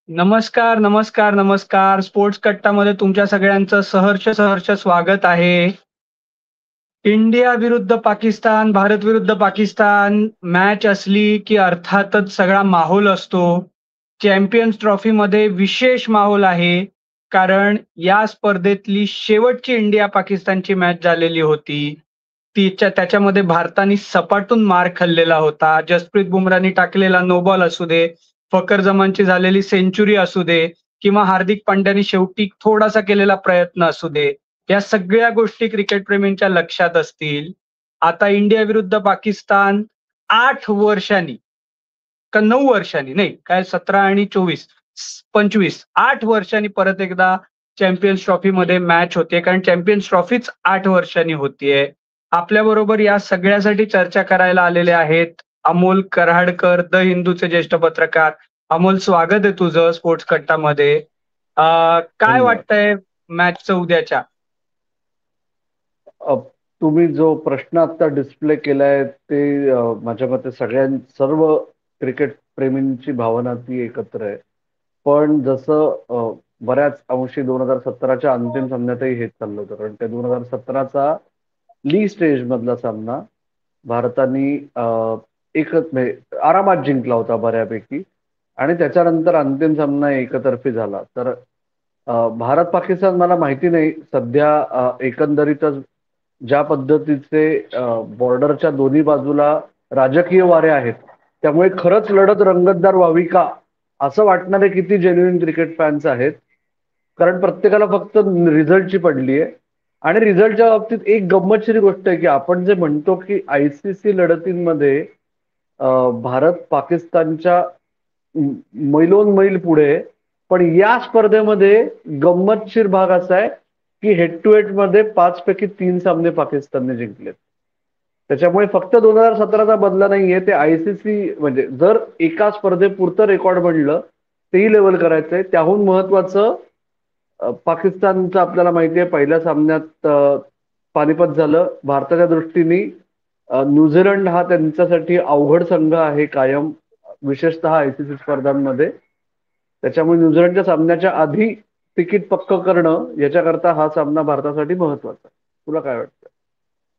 नमस्कार, नमस्कार, नमस्कार. स्पोर्ट्स कट्टामध्ये तुमच्या सगळ्यांचं सहर्ष सहर्ष स्वागत आहे. इंडिया विरुद्ध पाकिस्तान, भारत विरुद्ध पाकिस्तान मॅच असली, की अर्थातच सगळा माहोल असतो. चॅम्पियन्स ट्रॉफीमध्ये विशेष माहोल आहे. कारण या स्पर्धेतली शेवटची इंडिया पाकिस्तानची मॅच झालेली होती. त्याच्यामध्ये भारताने सपाटून मार खाल्लेला होता. जसप्रीत बुमराहनी टाकलेला नो बॉल असू दे, फखर जमानची झालेली सेंच्युरी असू दे किंवा हार्दिक पांड्याने शेवटी थोडासा केलेला प्रयत्न असू दे. या सगळ्या गोष्टी क्रिकेटप्रेमींच्या लक्षात असतील. आता इंडिया विरुद्ध पाकिस्तान 8 वर्षांनी का 9 वर्षांनी नाही, काय 17 आणि 24 25 8 वर्षांनी परत एकदा चॅम्पियन्स ट्रॉफीमध्ये मॅच होते. कारण चॅम्पियन्स ट्रॉफीच 8 वर्षांनी होतीये. आपल्याबरोबर या सगळ्यासाठी चर्चा करायला आलेले आहेत अमोल कराडकर, द हिंदूचे ज्येष्ठ पत्रकार. अमोल, स्वागत आहे तुझं स्पोर्ट्स कट्टामध्ये. काय धन्यवाद. वाटतंय मॅचचं उद्याच्या? अ, तुम्ही जो प्रश्न आता डिस्प्ले केलाय ते माझ्या मते सर्व क्रिकेट प्रेमींची भावना ती एकत्र आहे. पण जसं बऱ्याच अंशी 2017च्या अंतिम सामन्यातही हेच चाललं होतं, कारण ते 2017चा लीग स्टेज मधला सामना भारताने एकच म्हणजे आरामात जिंकला होता बऱ्यापैकी, आणि त्याच्यानंतर अंतिम सामना एकतर्फी झाला. तर भारत पाकिस्तान मला माहिती नाही सध्या एकंदरीतच ज्या पद्धतीचे बॉर्डरच्या दोन्ही बाजूला राजकीय वारे आहेत, त्यामुळे खरंच लढत रंगतदार व्हावी का असं वाटणारे किती जेन्युइन क्रिकेट फॅन्स आहेत. कारण प्रत्येकाला फक्त रिझल्टची पडली आहे. आणि रिझल्टच्या बाबतीत एक गंमतशीर गोष्ट आहे की आपण जे म्हणतो की आयसीसी लढतींमध्ये भारत पाकिस्तानच्या मैलोन मैल पुढे आहे. पण या स्पर्धेमध्ये गंमतशीर भाग असा आहे की हेड टू हेड मध्ये 5 पैकी 3 सामने पाकिस्तानने जिंकलेत. त्याच्यामुळे फक्त 2017चा बदला नाहीये, ते आयसीसी म्हणजे जर एका स्पर्धेपुरतं रेकॉर्ड बनलं तेही लेवल करायचंय. त्याहून महत्वाचं पाकिस्तानचं आपल्याला माहिती आहे पहिल्या सामन्यात पानिपत झालं. भारताच्या दृष्टीने न्यूझीलंड हा त्यांच्यासाठी अवघड संघ आहे कायम, विशेषतः आयसीसी स्पर्धांमध्ये. त्याच्यामुळे न्यूझीलंडच्या सामन्याच्या आधी तिकीट पक्क करणं याच्याकरता हा सामना भारतासाठी महत्वाचा आहे. तुला काय वाटतं?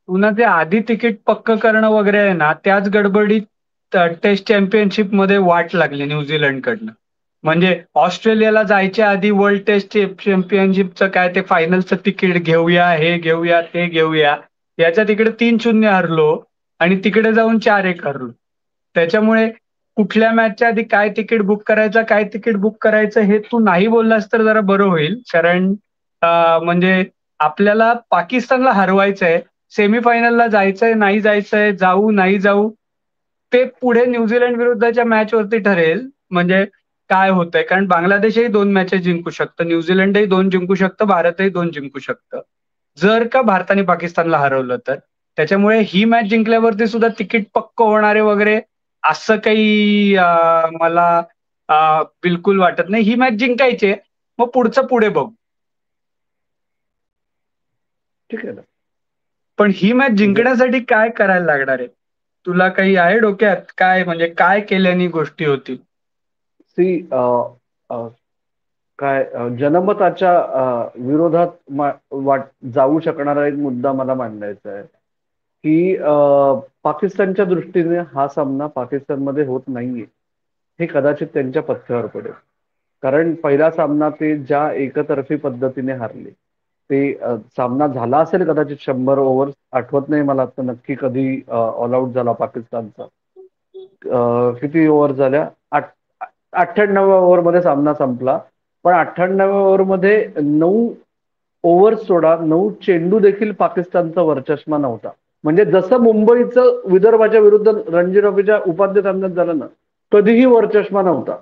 पुन्हा ते आधी तिकीट पक्क करणं वगैरे आहे ना, त्याच गडबडीत टेस्ट चॅम्पियनशिप मध्ये वाट लागली न्यूझीलंडकडनं. म्हणजे ऑस्ट्रेलियाला जायच्या आधी वर्ल्ड टेस्ट चॅम्पियनशिपचं काय ते फायनलचं तिकीट घेऊया, हे घेऊया, ते घेऊया. याच्या तिकडे 3-0 हरलो आणि तिकडे जाऊन 4-1 हरलो. त्याच्यामुळे कुठल्या मॅचच्या आधी काय तिकीट बुक करायचं, काय तिकीट बुक करायचं हे तू नाही बोललास तर जरा बरं होईल. कारण म्हणजे आपल्याला पाकिस्तानला हरवायचंय, सेमीफायनलला जायचंय, नाही जायचंय, जाऊ, नाही जाऊ, ते पुढे न्यूझीलंड विरुद्धच्या मॅच वरती ठरेल. म्हणजे काय होतंय, कारण बांगलादेशही 2 मॅचेस जिंकू शकतं, न्यूझीलंडही 2 जिंकू शकतं, भारतही 2 जिंकू शकतं. जर का भारताने पाकिस्तानला हरवलं तर. त्याच्यामुळे ही मॅच जिंकल्यावरती सुद्धा तिकीट पक्क होणारे वगैरे असं काही मला बिलकुल वाटत नाही. ही मॅच जिंकायची, मग पुढचं पुढे बघू. ठीक आहे ना. पण ही मॅच म्हणजे जिंकण्यासाठी काय करायला लागणार आहे? तुला काही आहे डोक्यात? काय म्हणजे काय केल्याने गोष्टी होतील? सी काय जनमताच्या विरोधात जाऊ शकणारा एक मुद्दा मला मांडायचा आहे की पाकिस्तानच्या दृष्टीने हा सामना पाकिस्तानमध्ये होत नाहीये, हे कदाचित त्यांच्या पथ्यावर पडेल. कारण पहिला सामना ते ज्या एकतर्फी पद्धतीने हारले, ते सामना झाला असेल कदाचित 100 ओव्हर, आठवत नाही मला आता नक्की कधी ऑल आउट झाला पाकिस्तानचा. किती ओव्हर झाल्या? 98व्या ओव्हरमध्ये सामना संपला. पण 98व्या ओव्हरमध्ये 9 ओव्हर सोडा, 9 चेंडू देखील पाकिस्तानचा वर्चस्व नव्हता. म्हणजे जसं मुंबईचं विदर्भाच्या विरुद्ध रणजी ट्रॉफीच्या उपांत्य सामन्यात झालं ना, कधीही वर्चस्व नव्हता,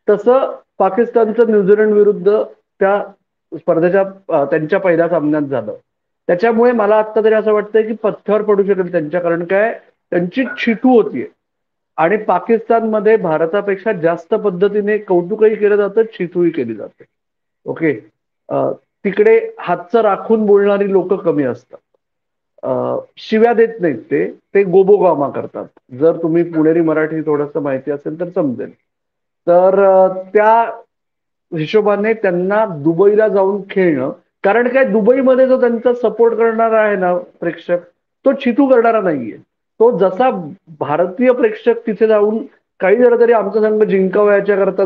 तसं पाकिस्तानचं न्यूझीलंड विरुद्ध त्या स्पर्धेच्या त्यांच्या पहिल्या सामन्यात झालं. त्याच्यामुळे मला आता तरी असं वाटतंय की पथ्यावर पडू शकेल त्यांच्या, कारण काय त्यांची छिटू होतीये. आणि पाकिस्तानमध्ये भारतापेक्षा जास्त पद्धतीने कौतुकही केलं जातं, छितूही केली जाते. ओके. तिकडे हातचं राखून बोलणारी लोक कमी असतात. शिव्या देत नाहीत, ते ते गोबोगामा करतात. जर तुम्ही पुणेरी मराठी थोडंसं माहिती असेल तर समजेल. तर त्या हिशोबाने त्यांना दुबईला जाऊन खेळणं, कारण काय दुबईमध्ये जो त्यांचा सपोर्ट करणारा आहे ना प्रेक्षक, तो चितू करणारा नाहीये. तो जसा भारतीय प्रेक्षक तिथे जाऊन काही जरा तरी आमचा संघ जिंकावा याच्या करता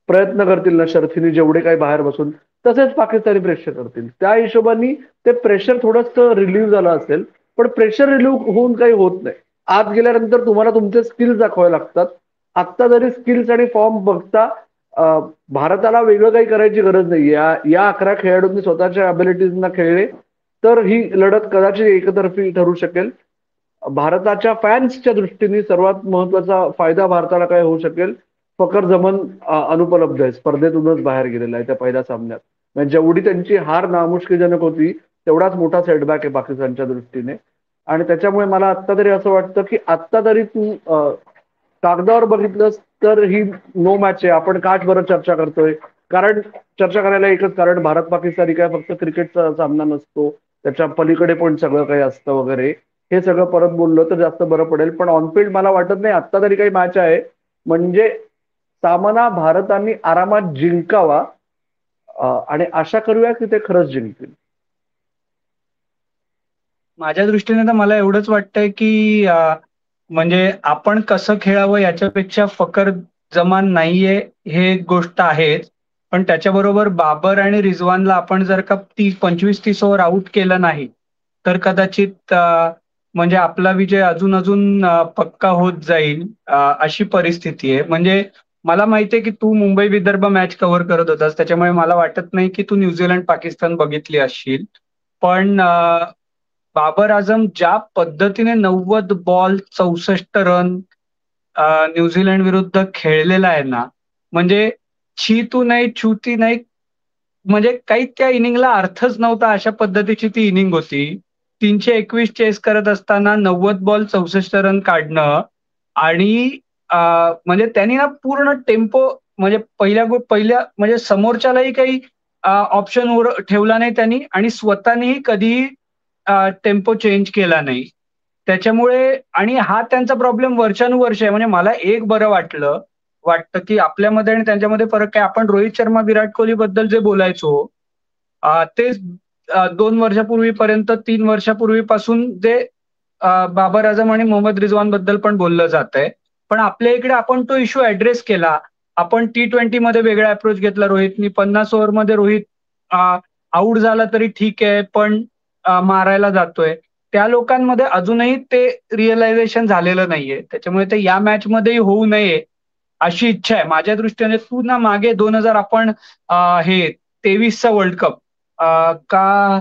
प्रयत्न करतील ना शर्थीने, जेवढे काही बाहेर बसून, तसेच पाकिस्तानी प्रेक्षक करतील. त्या हिशोबाने ते प्रेशर थोडंसं रिलीव्ह झालं असेल, पण प्रेशर रिलीव्ह होऊन काही होत नाही. आत गेल्यानंतर तुम्हाला तुमचे स्किल्स दाखवावे लागतात. आत्ता जरी स्किल्स आणि फॉर्म बघता भारताला वेगळं काही करायची गरज नाही. या 11 खेळाडूंनी स्वतःच्या अबिलिटीजना खेळले तर ही लढत कदाचित एकतर्फी ठरू शकेल. भारताच्या फॅन्सच्या दृष्टीने सर्वात महत्वाचा फायदा भारताला काय होऊ शकेल, फकर जमन अनुपलब्ध आहे, स्पर्धेतूनच बाहेर गेलेला आहे त्या पहिल्या सामन्यात. म्हणजे जेवढी त्यांची हार नामुष्कीजनक होती तेवढाच मोठा सेटबॅक आहे पाकिस्तानच्या दृष्टीने. आणि त्याच्यामुळे मला आत्ता तरी असं वाटतं की आत्ता तरी तू कागदावर बघितलंस तर ही नो मॅच आहे. आपण काच बरं चर्चा करतोय, कारण चर्चा करायला एकच कारण, भारत पाकिस्तानी काय फक्त क्रिकेटचा सामना नसतो, त्याच्या पलीकडे पण सगळं काही असतं वगैरे. हे सगळं परत बोललं तर जास्त बरं पडेल. पण ऑनफिल्ड मला वाटत नाही आत्ता तरी काही मॅच आहे, म्हणजे सामना भारताने आरामात जिंकावा आणि आशा करूया की ते खरंच जिंकतील. माझ्या दृष्टीने तर मला एवढंच वाटतंय की म्हणजे आपण कसं खेळावं याच्यापेक्षा फकर जमान नाहीये हे एक गोष्ट आहेच. पण त्याच्याबरोबर बाबर आणि रिझवानला आपण जर का 25-30 ओव्हर आउट केलं नाही तर कदाचित म्हणजे आपला विजय अजून अजून पक्का होत जाईल, अशी परिस्थिती आहे. म्हणजे मला माहितीये की तू मुंबई विदर्भ मॅच कव्हर करत होतास, त्याच्यामुळे मला वाटत नाही की तू न्यूझीलंड पाकिस्तान बघितली असशील. पण बाबर आझम ज्या पद्धतीने 90 बॉल 64 रन न्यूझीलंड विरुद्ध खेळलेला आहे ना, म्हणजे छी तू नाही छूती नाही, म्हणजे काही त्या इनिंगला अर्थच नव्हता, अशा पद्धतीची ती इनिंग होती. 321 चेस करत असताना 90 बॉल 64 रन काढणं आणि म्हणजे त्यांनी ना पूर्ण टेम्पो, म्हणजे पहिल्या म्हणजे समोरच्यालाही काही ऑप्शन ठेवला नाही त्यांनी आणि स्वतःनेही कधीही टेम्पो चेंज केला नाही. त्याच्यामुळे आणि हा त्यांचा प्रॉब्लेम वर्षानुवर्ष आहे. म्हणजे मला एक बरं वाटतं की आपल्यामध्ये आणि त्यांच्यामध्ये फरक काय, आपण रोहित शर्मा विराट कोहली बद्दल जे बोलायचो तेच 2 वर्षापूर्वीपर्यंत 3 वर्षापूर्वीपासून जे बाबर आझम आणि मोहम्मद रिझवान बद्दल पण बोललं जात आहे. पण आपल्या इकडे आपण तो इश्यू ऍड्रेस केला. आपण T20 मध्ये वेगळा अप्रोच घेतला. रोहितनी 50 ओव्हरमध्ये रोहित आउट झाला तरी ठीक आहे, पण मारायला जातोय. त्या लोकांमध्ये अजूनही ते रिअलायझेशन झालेलं नाहीये. त्याच्यामुळे ते या मॅच मध्येही होऊ नये अशी इच्छा आहे माझ्या दृष्टीने. तू ना मागे 2000 आपण हे 23चा वर्ल्ड कप का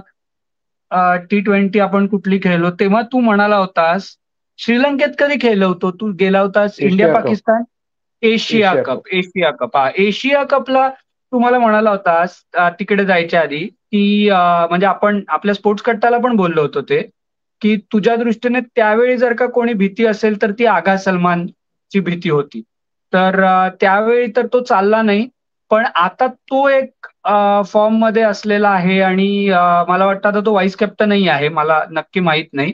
T20 आपण कुठली खेळलो तेव्हा तू म्हणाला होतास, श्रीलंकेत कधी खेळलो होतो तू, गेला होतास India Asia cup. Pakistan Asia Asia cup. Cup. Asia cup हा एशिया कपला तू मला म्हणाला होतास तिकडे जायच्या आधी की म्हणजे आपण आपल्या स्पोर्ट्स कट्टाला पण बोललो होतो ते, की तुझ्या दृष्टीने त्यावेळी जर का कोणी भीती असेल तर ती आगा सलमानची भीती होती. तर त्यावेळी तर तो चालला नाही. पण आता तो एक फॉर्म मध्ये असलेला आहे आणि मला वाटतं आता तो व्हाईस कॅप्टनही आहे, मला नक्की माहित नाही.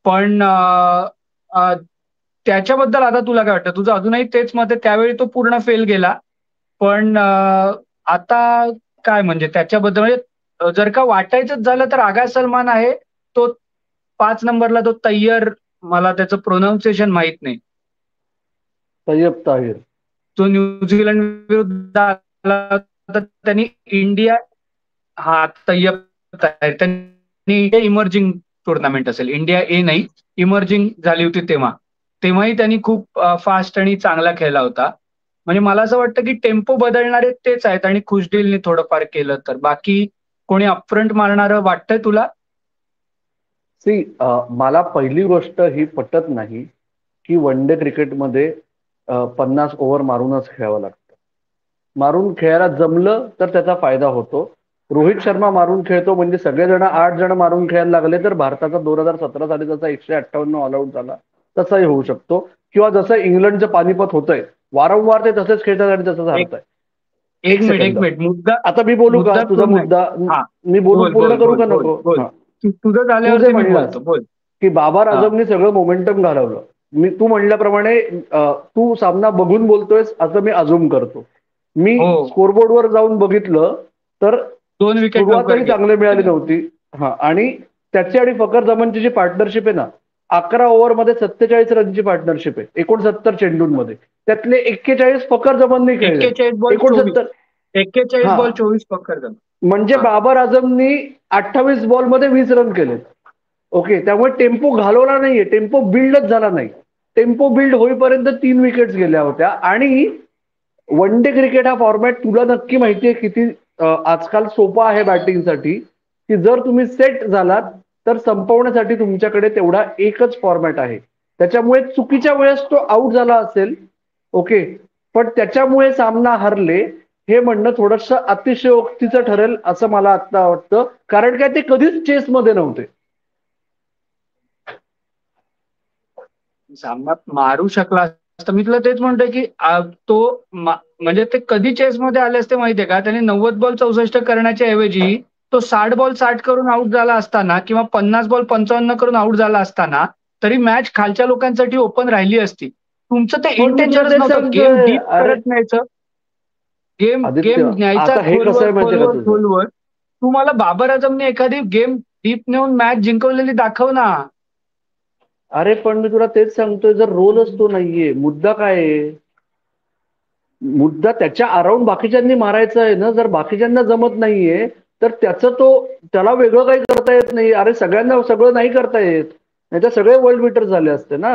पण अ, त्याच्याबद्दल आता तुला काय वाटतं? तुझं अजूनही तेच मत आहे, त्यावेळी तो पूर्ण फेल गेला. पण आता काय म्हणजे त्याच्याबद्दल म्हणजे जर का वाटायचंच झालं तर आगा सलमान आहे. तो 5 नंबरला तो तय्यर, मला त्याचं प्रोनाऊन्सिएशन माहित नाही. तय्यब ताहिर. तो न्यूझीलंड विरुद्ध आला तर त्यांनी इंडिया, हा तय्यब ताहिर, त्यांनी इमर्जिंग टुर्नामेंट असेल, इंडिया ए नाही, इमर्जिंग झाली होती तेव्हा. तेव्हाही त्यांनी खूप फास्ट आणि चांगला खेळला होता. म्हणजे मला असं वाटतं की टेम्पो बदलणारे तेच आहेत आणि खुशदिलने थोडंफार केलं तर, बाकी कोणी अपफ्रंट मारणारं वाटतंय तुला? सी मला पहिली गोष्ट ही पटत नाही की वन डे क्रिकेटमध्ये 50 ओव्हर मारूनच खेळावं लागतं. मारून खेळायला जमलं तर त्याचा फायदा होतो. रोहित शर्मा मारून खेळतो म्हणजे सगळेजण 8 जण मारून खेळायला लागले तर भारताचा 2017 साली जसा 158 ऑल आउट झाला तसाही होऊ शकतो. किंवा जसं इंग्लंडचं पानिपत होतंय, वारंवार ते तसेच खेळतात आणि तसंच एक हारताय. एक एक मिनिट एक सेकंद, मिनिट मुद्दा आता मी बोलू का मुद्दा तुझा पूर्ण आहे. मुद्दा? हा, मी बोलून बोल पूर्ण बोल करू बोल का बोल नको? बोल. हा. तुझं तू जे झाल्यावरती मी म्हणलास बोलतो, बोल. की बाबर हा. आझमनी सगळं मोमेंटम घालवलं, तू म्हणल्याप्रमाणे तू सामना बघून बोलतोयस असं मी अजूम करतो. मी हो. स्कोरबोर्डवर जाऊन बघितलं तर 2 विकेट लवकर सुरुवातही चांगली मिळाली नव्हती. हा, आणि त्याची आणि फखर जमानची जी पार्टनरशिप आहे ना, 11 ओव्हरमध्ये 47 रनची पार्टनरशिप आहे 69 चेंडूंमध्ये. त्यातले 41 फखर जमानने खेळले. 41 बॉल 24. 69. 41 हा, बॉल 24 फखर जमान. म्हणजे हा. बाबर आझमनी 28 बॉलमध्ये 20 रन केले. ओके, त्यामुळे टेम्पो घालवला नाहीये, टेम्पो बिल्डच झाला नाही. टेम्पो बिल्ड होईपर्यंत 3 विकेट्स गेल्या होत्या. आणि वन डे क्रिकेट हा फॉर्मॅट तुला नक्की माहितीये किती आजकाल सोपा आहे बॅटिंगसाठी, की जर तुम्ही सेट झालात तर संपवण्यासाठी तुमच्याकडे तेवढा एकच फॉर्मॅट आहे. त्याच्यामुळे चुकीच्या वेळेस तो आउट झाला असेल, ओके, पण त्याच्यामुळे सामना हरले हे म्हणणं थोडंसं अतिशयोक्तीचं ठरेल असं मला आता वाटतं. कारण काय, ते कधीच चेसमध्ये नव्हते. सामना मारू शकला असता. मी तुला तेच म्हणतोय की तो म्हणजे ते कधी चेसमध्ये आले असते माहितीये का? त्याने 90 बॉल 64 करण्याच्या ऐवजी तो 60 बॉल 60 करून आउट झाला असताना किंवा 50 बॉल 55 करून आउट झाला असताना तरी मॅच खालच्या लोकांसाठी ओपन राहिली असती. तुमचं ते पण मी तुला इंटेन्शनच तेच नव्हतं. गेम सांगतोय, डीप अरे करत न्यायचं. गेम आदित्य, गेम न्यायचा आता हे कसं खोलवर आहे माहितीये का खोलवर तुझं? खोलवर. तुम्हाला बाबर आझमने एखादी गेम डीप नेऊन मॅच जिंकवलेली दाखव ना. अरे पण मी तुला तेच सांगतोय, जर रोलच तो नाहीये, मुद्दा काय आहे? मुद्दा त्याच्या अराउंड बाकीच्यांनी मारायचा आहे ना. जर बाकीच्यांना जमत नाहीये तर त्याला वेगळं काही करता येत नाही. अरे सगळ्यांना सगळं नाही करता येत, नाही तर सगळे वर्ल्ड बीटर झाले असते ना.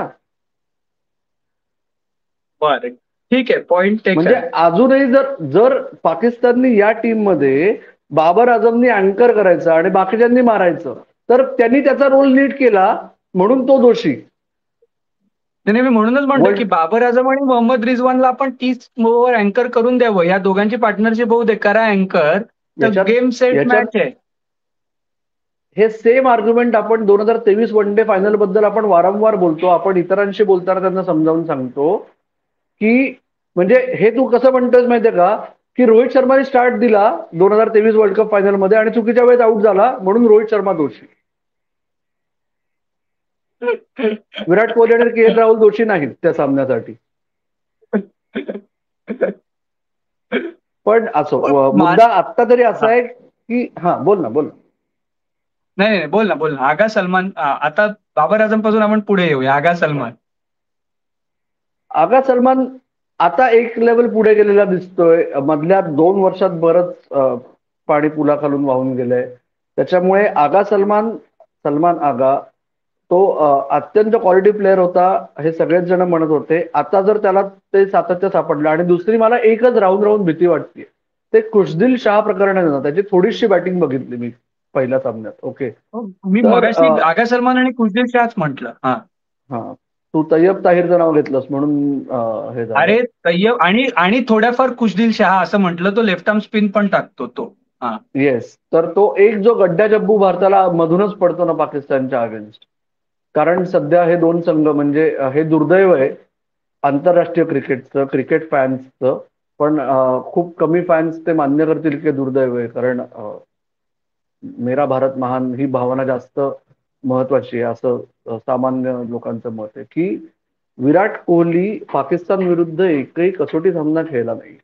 बरं, ठीक आहे, पॉइंट म्हणजे टेकन. अजूनही जर जर पाकिस्ताननी या टीम मध्ये बाबर आझमनी अँकर करायचं आणि बाकीच्यांनी मारायचं, तर त्यांनी त्याचा रोल नीट केला म्हणून तो दोषी. नाही, मी म्हणूनच म्हणतो की वर्ल्ड बाबर आझम आणि मोहम्मद रिजवानला आपण 30 ओव्हर अँकर करून द्यावं. या दोघांची पार्टनरशिप होऊ दे, करा अँकर, तर याच्यात गेम सेट याच्यात मॅच आहे. हे सेम आर्ग्युमेंट आपण 2023 वन डे फायनल बद्दल आपण वारंवार बोलतो. आपण इतरांशी बोलताना त्यांना समजावून सांगतो की म्हणजे हे तू कसं म्हणतोस माहितीये का, की रोहित शर्माने स्टार्ट दिला 2023 वर्ल्ड कप फायनल मध्ये आणि चुकीच्या वेळेत आउट झाला म्हणून रोहित शर्मा दोषी. विराट कोहली आणि के एल राहुल दोषी नाहीत त्या सामन्यासाठी. पण असो, मा- मुद्दा आत्ता तरी असा हा. आहे की, हा बोल ना, बोल ना. नाही नाही, बोल ना बोल ना. आगा सलमान, आता बाबर आझम पासून आपण पुढे येऊया. आगा सलमान. आगा सलमान आता एक लेवल पुढे गेलेला दिसतोय. मधल्या 2 वर्षात बरंच पाणी पुलाखालून वाहून गेलंय. त्याच्यामुळे आगा सलमान, सलमान आगा, तो अत्यंत क्वालिटी प्लेअर होता हे सगळेच जण म्हणत होते. आता जर त्याला ते सातत्य सापडलं, आणि दुसरी मला एकच राहून राहून भीती वाटते, ते खुशदिल शाह प्रकरण आहे ना, त्याची थोडीशी बॅटिंग बघितली मी पहिल्या सामन्यात. ओके, हो, मी तर मगाशी आगा सलमान आणि खुशदिल शाहच म्हटलं. हा. हा, तू तय्यब ताहिरचं नाव घेतलंस म्हणून हे झालं. अरे तय्यब आणि आणि थोड्याफार खुशदिल शाह असं म्हटलं. तो लेफ्ट आर्म स्पिन पण टाकतो तो. हा. येस, तर तो एक जो गड्डा जब्बू भारताला मधूनच पडतो ना पाकिस्तानच्या अगेन्स्ट, कारण सध्या हे दोन संघ म्हणजे हे दुर्दैव आहे आंतरराष्ट्रीय क्रिकेटचं, क्रिकेट फॅन्सचं. पण खूप कमी फॅन्स ते मान्य करतील की दुर्दैव आहे, कारण मेरा भारत महान ही भावना जास्त महत्वाची आहे असं सामान्य लोकांचं मत आहे. की विराट कोहली पाकिस्तान विरुद्ध एकही कसोटी सामना खेळला नाही.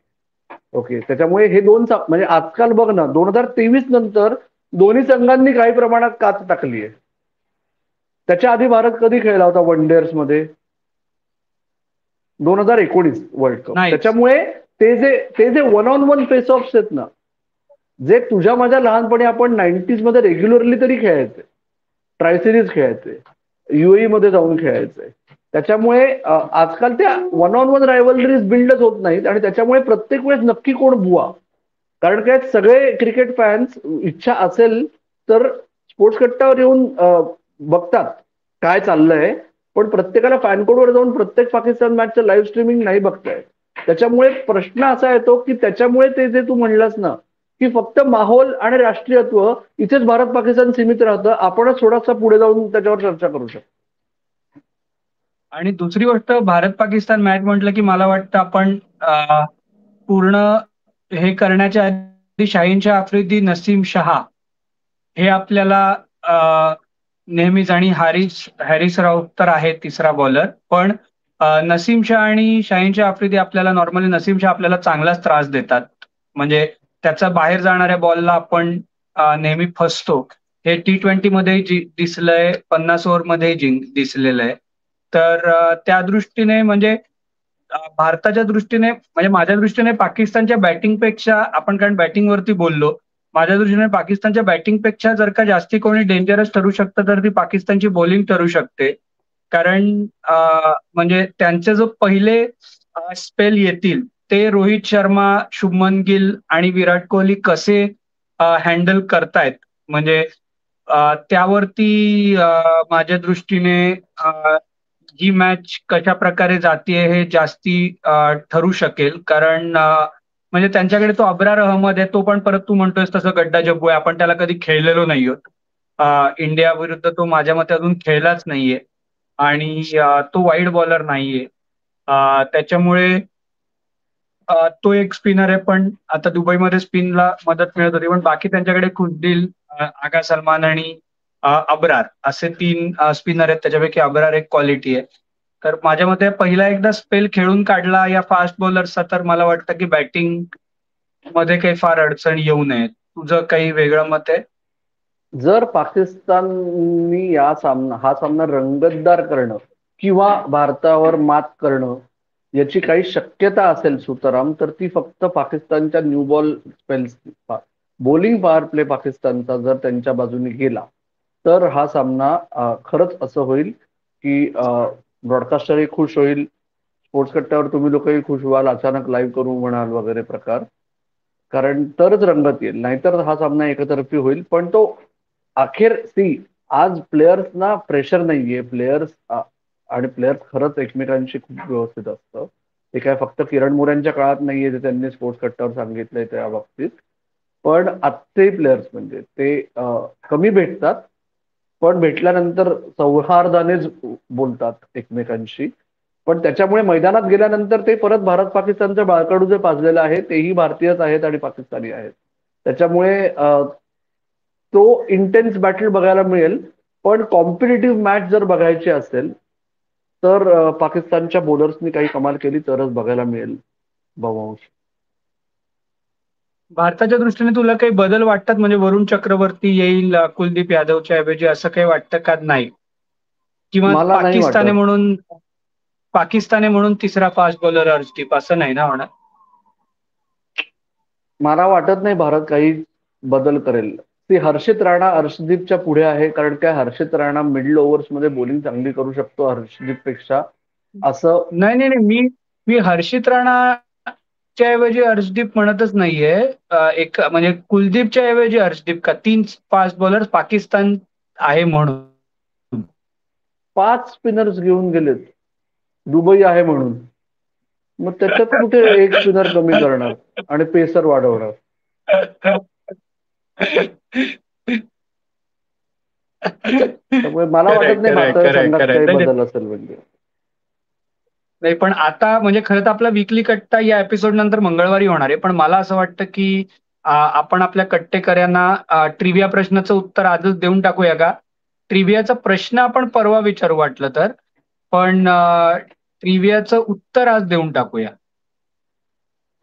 ओके, त्याच्यामुळे हे म्हणजे आजकाल बघ ना, 2023 नंतर दोन्ही संघांनी काही प्रमाणात काच टाकली आहे. त्याच्या आधी भारत कधी खेळला होता वन डेअर्स मध्ये? 2019 वर्ल्ड कप. नाहीच. त्याच्यामुळे ते जे one on one face offs आहेत ना, जे तुझ्या माझ्या लहानपणी आपण 90s मध्ये रेग्युलरली तरी खेळायचे, ट्राय सिरीज खेळायचे, युएई मध्ये जाऊन खेळायचे. त्याच्यामुळे आजकाल त्या वन ऑन वन रायव्हलरीज बिल्डच होत नाहीत, आणि त्याच्यामुळे प्रत्येक वेळेस नक्की कोण बुवा. कारण काय, सगळे क्रिकेट फॅन्स इच्छा असेल तर स्पोर्ट्स कट्टावर येऊन बघतात काय चाललंय, पण प्रत्येकाला फॅन कोडवर जाऊन प्रत्येक पाकिस्तान मॅचचं लाईव्ह स्ट्रीमिंग नाही बघताय. त्याच्यामुळे प्रश्न असा येतो की त्याच्यामुळे ते जे तू म्हणलास ना, की फक्त माहोल आणि राष्ट्रीयत्व इथेच भारत पाकिस्तान सीमित राहतं, आपणच थोडासा पुढे जाऊन त्याच्यावर चर्चा करू शकतो. आणि दुसरी गोष्ट, भारत पाकिस्तान मॅच म्हटलं की मला वाटतं आपण पूर्ण हे करण्याच्या आधी शाहीनशाह आफ्रिदी, नसीम शहा हे आपल्याला नेहमीच, आणि हॅरिस राऊफ तर आहे तिसरा बॉलर, पण नसीम शाह आणि शाहीन शाह आफ्रिदी आपल्याला नॉर्मली नसीम शाह आपल्याला चांगलाच त्रास देतात. म्हणजे त्याचा बाहेर जाणाऱ्या बॉलला आपण नेहमी फसतो. हे T20 मध्ये दिसलंय, 50 ओव्हरमध्ये दिसलेलं आहे. तर त्या दृष्टीने म्हणजे भारताच्या दृष्टीने म्हणजे माझ्या दृष्टीने पाकिस्तानच्या बॅटिंगपेक्षा आपण कारण बॅटिंगवरती बोललो. माझ्या दृष्टीने पाकिस्तानच्या बॅटिंगपेक्षा जर का जास्ती कोणी डेंजरस ठरू शकतं तर ती पाकिस्तानची बॉलिंग ठरू शकते. कारण म्हणजे त्यांचे जो पहिले स्पेल येतील ते रोहित शर्मा, शुभमन गिल आणि विराट कोहली कसे हँडल करतायत म्हणजे त्यावरती माझ्या दृष्टीने ही मॅच कशा प्रकारे जातीये हे जास्ती ठरू शकेल. कारण म्हणजे त्यांच्याकडे तो अब्रार अहमद आहे, तो पण परत तू म्हणतोयस तसं गड्डा जब्बू आहे. आपण त्याला कधी खेळलेलो नाही आहोत. इंडिया विरुद्ध तो माझ्या मते अजून खेळलाच नाहीये आणि तो वाईड बॉलर नाहीये. त्याच्यामुळे तो एक स्पिनर आहे, पण आता दुबईमध्ये स्पिनला मदत मिळत होती. पण बाकी त्यांच्याकडे खुशदिल, आगा सलमान आणि अब्रार असे 3 स्पिनर आहेत. त्याच्यापैकी अब्रार एक क्वालिटी आहे. तर माझ्या मते पहिला एकदा स्पेल खेळून काढला या फास्ट बॉलरचा तर मला वाटतं की बॅटिंग मध्ये काही फार अडचण येऊ नये. तुझं काही वेगळं मत आहे? जर पाकिस्ताननी हा सामना रंगतदार करणं किंवा भारतावर मात करणं याची काही शक्यता असेल सुतराम, तर ती फक्त पाकिस्तानच्या new ball spells, bowling power play पाकिस्तानचा जर त्यांच्या बाजूने गेला तर हा सामना खरंच असं होईल की ब्रॉडकास्टरही खुश होईल, स्पोर्ट्स कट्ट्यावर तुम्ही लोकही खुश व्हाल, अचानक लाईव्ह करू म्हणाल वगैरे प्रकार. कारण तरच रंगत येईल, नाहीतर हा सामना एकतर्फी होईल. पण तो अखेर आज प्लेयर्सना प्रेशर नाहीये. आणि प्लेयर्स खरंच एकमेकांशी खूप व्यवस्थित असतं. ते काय फक्त किरण मोऱ्यांच्या काळात नाहीये जे त्यांनी स्पोर्ट्स कट्ट्यावर सांगितलंय त्या बाबतीत. पण आजचे प्लेयर्स म्हणजे ते कमी भेटतात, पण भेटल्यानंतर सौहार्दानेच बोलतात एकमेकांशी. पण त्याच्यामुळे मैदानात गेल्यानंतर ते परत भारत पाकिस्तानचं बाळकडू जे पाजलेलं आहे तेही भारतीयच आहेत आणि पाकिस्तानी आहेत. त्याच्यामुळे तो इंटेन्स बॅटल बघायला मिळेल. पण कॉम्पिटेटिव्ह मॅच जर बघायची असेल तर पाकिस्तानच्या बॉलर्सनी काही कमाल केली तरच बघायला मिळेल भवांश. भारताच्या दृष्टीने तुला काही बदल वाटतात म्हणजे वरुण चक्रवर्ती येईल कुलदीप यादवच्या ऐवजी असं काही वाटतं का? नाही, किंवा मला नाही वाटत. पाकिस्तान म्हणून तिसरा फास्ट बॉलर अर्शदीप असं नाही ना होणार? मला वाटत नाही भारत काही बदल करेल. ती हर्षित राणा अर्शदीपच्या पुढे आहे, कारण काय हर्षित राणा मिडल ओव्हर्स मध्ये बॉलिंग चांगली करू शकतो हर्षदीप पेक्षा असं. नाही नाही नाही, मी मी हर्षित राणाच्या ऐवजी अर्शदीप म्हणतच नाहीये. एक म्हणजे कुलदीपच्या ऐवजी अर्शदीप का 3 फास्ट बॉलर पाकिस्तान आहे म्हणून. 5 स्पिनर्स घेऊन गेलेत दुबई आहे म्हणून. मग त्याच्यात कुठे एक स्पिनर कमी करणार आणि पेसर वाढवणार. त्यामुळे मला खरंय वाटत नाही खरंय भारताच्या खरंय संघात खरंय. काही नाही नाही बदल असेल म्हणजे. नाही, पण आता म्हणजे खरं तर आपला विकली कट्टा या एपिसोड नंतर मंगळवारी होणार आहे. पण मला असं वाटतं की आपण आपल्या कट्टेकऱ्यांना ट्रिव्हिया प्रश्नाचं उत्तर आजच देऊन टाकूया का? ट्रिव्हियाचा प्रश्न आपण परवा विचारू वाटलं तर, पण ट्रिव्हियाचं उत्तर आज देऊन टाकूया.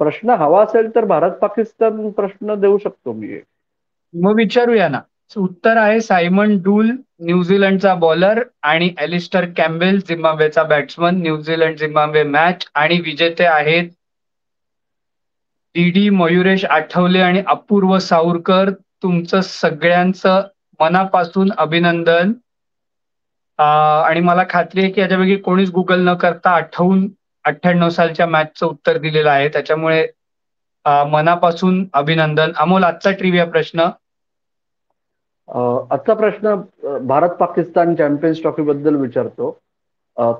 प्रश्न हवा असेल तर भारत पाकिस्तान प्रश्न देऊ शकतो मी एक. मग विचारूया ना. उत्तर आहे सायमन डूल न्यूझीलंडचा बॉलर आणि एलिस्टर कॅम्बेल झिम्बाब्वेचा बॅट्समन. न्यूझीलंड झिम्बाब्वे मॅच आणि विजेते आहेत डी मयुरेश आठवले आणि अपूर्व साऊरकर. तुमचं सगळ्यांचं मनापासून अभिनंदन. आणि मला खात्री आहे की याच्यापैकी कोणीच गुगल न करता 98 सालच्या मॅचचं उत्तर दिलेलं आहे. त्याच्यामुळे मनापासून अभिनंदन. अमोल, आजचा ट्रिव्हिया प्रश्न. आजचा प्रश्न भारत पाकिस्तान चॅम्पियन्स ट्रॉफी बद्दल विचारतो.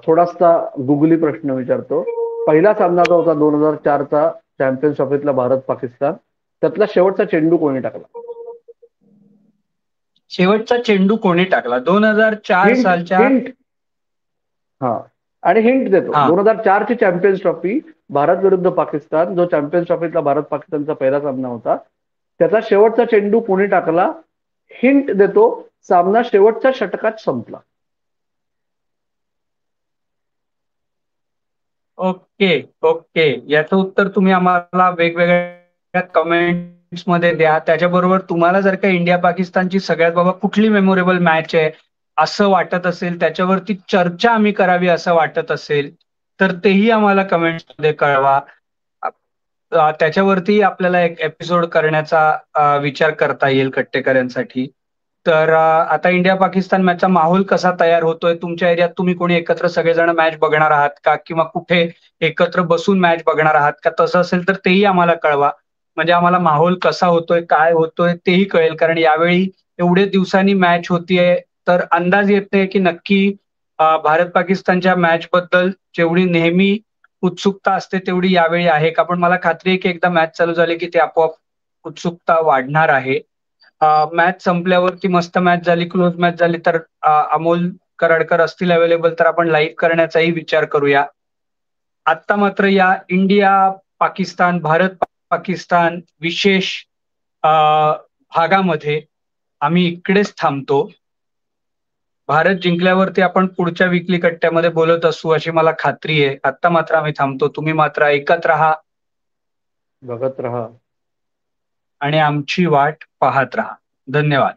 थोडासा गुगली प्रश्न विचारतो. पहिला सामना जो होता 2004चा चॅम्पियन्स ट्रॉफीतला भारत पाकिस्तान, त्यातला शेवटचा चेंडू कोणी टाकला? शेवटचा चेंडू कोणी टाकला 2004 हिंट सालच्या? हिंट हा, आणि हिंट देतो. हा, 2004 ची चॅम्पियन्स ट्रॉफी, भारत विरुद्ध पाकिस्तान, जो चॅम्पियन्स ट्रॉफीतला भारत पाकिस्तानचा पहिला सामना होता, त्याचा शेवटचा चेंडू कोणी टाकला? हिंट देतो, सामना शेवटच्या षटकात संपला. Okay, okay. याचं उत्तर तुम्ही आम्हाला वेगवेगळ्या कमेंट्स मध्ये द्या. त्याच्याबरोबर तुम्हाला जर का इंडिया पाकिस्तानची सगळ्यात बाबा कुठली मेमोरेबल मॅच आहे असं वाटत असेल, त्याच्यावरती चर्चा आम्ही करावी असं वाटत असेल, तर तेही आम्हाला कमेंट्स मध्ये कळवा. त्याच्यावरती आपल्याला एक एपिसोड करण्याचा विचार करता येईल कट्टेकऱ्यांसाठी. तर आता इंडिया पाकिस्तान मॅचचा माहोल कसा तयार होतोय तुमच्या एरियात? तुम्ही कोणी एकत्र सगळेजण मॅच बघणार आहात का, किंवा कुठे एकत्र बसून मॅच बघणार आहात का? तसं असेल तर तेही आम्हाला कळवा. म्हणजे आम्हाला माहोल कसा होतोय, काय होतोय तेही कळेल. कारण यावेळी एवढे दिवसांनी मॅच होतीये, तर अंदाज येते की नक्की भारत पाकिस्तानच्या मॅच बद्दल जेवढी नेहमी उत्सुकता असते तेवढी यावेळी आहे का? पण मला खात्री आहे की एकदा मॅच चालू झाली की ते आपोआप उत्सुकता वाढणार आहे. मॅच संपल्यावरती मस्त मॅच झाली, क्लोज मॅच झाली, तर अमोल कराडकर असतील अवेलेबल तर आपण लाईव्ह करण्याचाही विचार करूया. आत्ता मात्र या इंडिया पाकिस्तान, भारत पाकिस्तान विशेष अ, भागामध्ये आम्ही इकडेच थांबतो. भारत जिंकल्यावरती आपण पुढच्या विकली कट्ट्यामध्ये बोलत असू अशी मला खात्री आहे. आत्ता मात्र आम्ही थांबतो. तुम्ही मात्र ऐकत राहा बघत राहा. आणि आमची वाट पाहत राहा. धन्यवाद.